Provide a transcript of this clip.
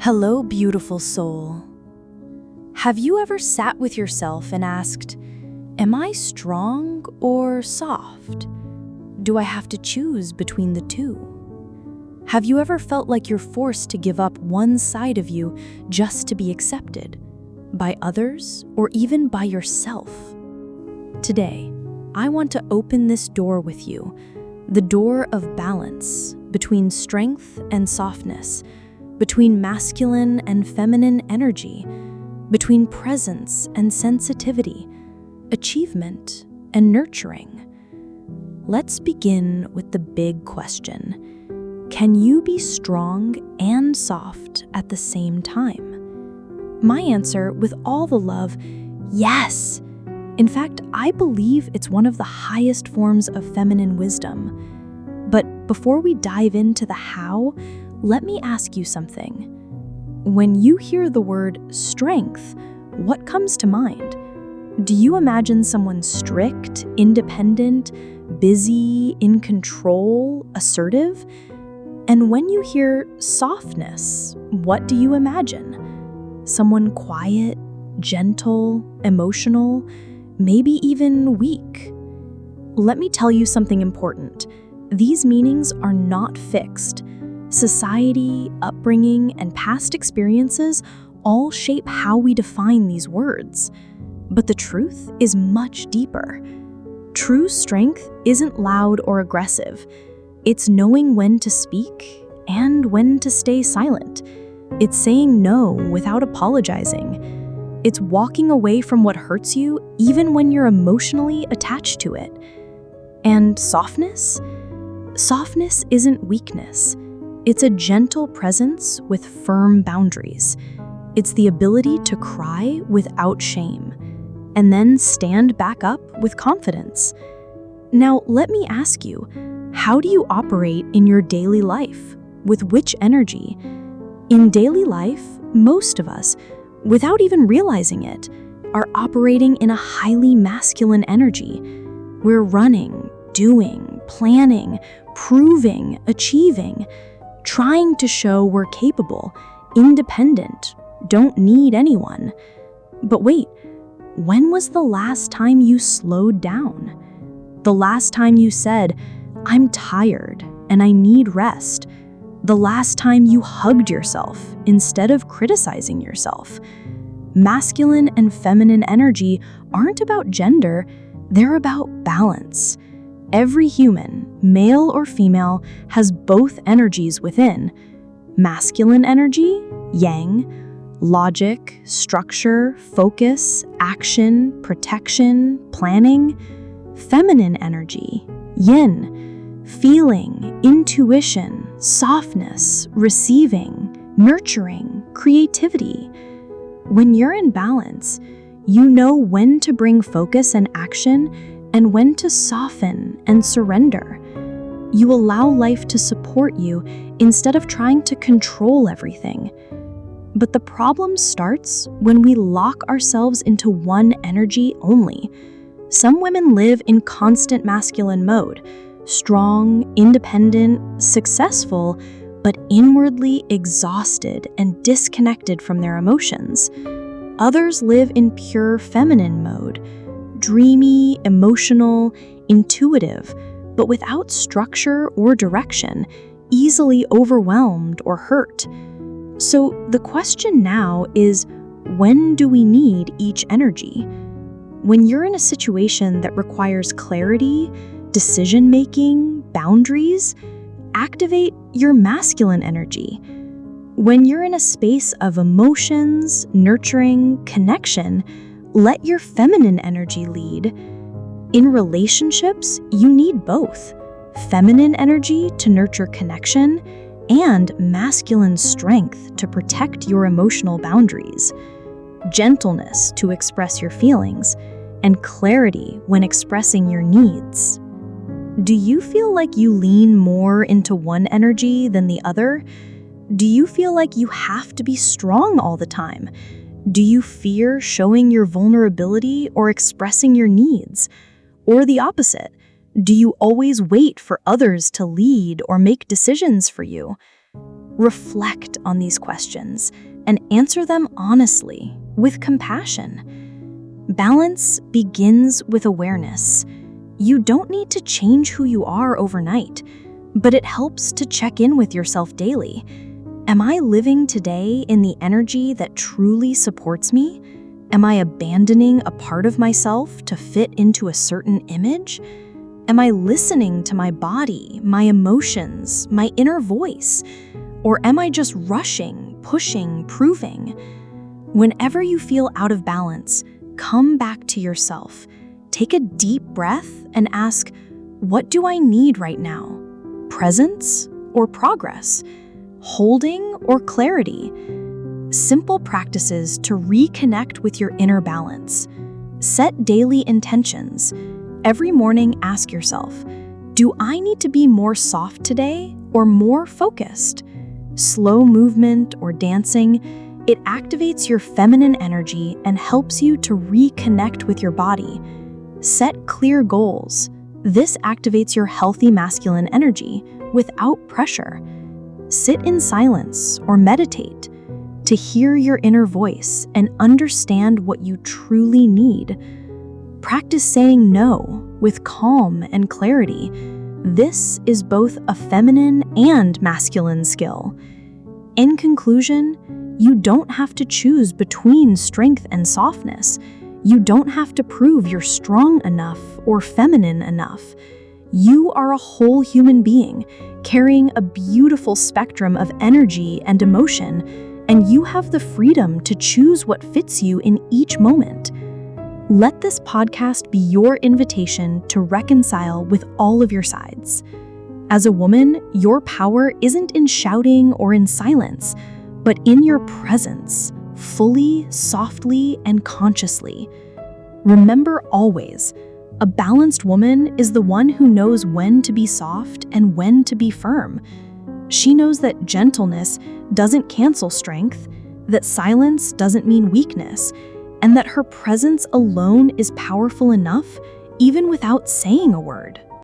Hello, beautiful soul. Have you ever sat with yourself and asked, am I strong or soft? Do I have to choose between the two? Have you ever felt like you're forced to give up one side of you just to be accepted by others or even by yourself? Today, I want to open this door with you, the door of balance between strength and softness, between masculine and feminine energy, between presence and sensitivity, achievement and nurturing. Let's begin with the big question. Can you be strong and soft at the same time? My answer, with all the love, yes. In fact, I believe it's one of the highest forms of feminine wisdom. But before we dive into the how, let me ask you something. When you hear the word strength, what comes to mind? Do you imagine someone strict, independent, busy, in control, assertive? And when you hear softness, what do you imagine? Someone quiet, gentle, emotional, maybe even weak? Let me tell you something important. These meanings are not fixed. Society, upbringing, and past experiences all shape how we define these words. But the truth is much deeper. True strength isn't loud or aggressive. It's knowing when to speak and when to stay silent. It's saying no without apologizing. It's walking away from what hurts you even when you're emotionally attached to it. And softness? Softness isn't weakness. It's a gentle presence with firm boundaries. It's the ability to cry without shame, and then stand back up with confidence. Now, let me ask you, how do you operate in your daily life? With which energy? In daily life, most of us, without even realizing it, are operating in a highly masculine energy. We're running, doing, planning, proving, achieving, trying to show we're capable, independent, don't need anyone. But wait, when was the last time you slowed down? The last time you said, I'm tired and I need rest? The last time you hugged yourself instead of criticizing yourself? Masculine and feminine energy aren't about gender, they're about balance. Every human, male or female, has both energies within. Masculine energy, yang, logic, structure, focus, action, protection, planning. Feminine energy, yin, feeling, intuition, softness, receiving, nurturing, creativity. When you're in balance, you know when to bring focus and action and when to soften and surrender. You allow life to support you instead of trying to control everything. But the problem starts when we lock ourselves into one energy only. Some women live in constant masculine mode, strong, independent, successful, but inwardly exhausted and disconnected from their emotions. Others live in pure feminine mode, dreamy, emotional, intuitive, but without structure or direction, easily overwhelmed or hurt. So the question now is, when do we need each energy? When you're in a situation that requires clarity, decision-making, boundaries, activate your masculine energy. When you're in a space of emotions, nurturing, connection, let your feminine energy lead. In relationships, you need both. Feminine energy to nurture connection and masculine strength to protect your emotional boundaries. Gentleness to express your feelings and clarity when expressing your needs. Do you feel like you lean more into one energy than the other? Do you feel like you have to be strong all the time? Do you fear showing your vulnerability or expressing your needs? Or the opposite, do you always wait for others to lead or make decisions for you? Reflect on these questions and answer them honestly, with compassion. Balance begins with awareness. You don't need to change who you are overnight, but it helps to check in with yourself daily. Am I living today in the energy that truly supports me? Am I abandoning a part of myself to fit into a certain image? Am I listening to my body, my emotions, my inner voice? Or am I just rushing, pushing, proving? Whenever you feel out of balance, come back to yourself. Take a deep breath and ask, what do I need right now? Presence or progress? Holding or clarity? Simple practices to reconnect with your inner balance. Set daily intentions. Every morning, ask yourself, do I need to be more soft today or more focused? Slow movement or dancing, it activates your feminine energy and helps you to reconnect with your body. Set clear goals. This activates your healthy masculine energy without pressure. Sit in silence or meditate to hear your inner voice and understand what you truly need. Practice saying no with calm and clarity. This is both a feminine and masculine skill. In conclusion, you don't have to choose between strength and softness. You don't have to prove you're strong enough or feminine enough. You are a whole human being, carrying a beautiful spectrum of energy and emotion, and you have the freedom to choose what fits you in each moment. Let this podcast be your invitation to reconcile with all of your sides. As a woman, your power isn't in shouting or in silence, but in your presence, fully, softly, and consciously. Remember always, a balanced woman is the one who knows when to be soft and when to be firm. She knows that gentleness doesn't cancel strength, that silence doesn't mean weakness, and that her presence alone is powerful enough even without saying a word.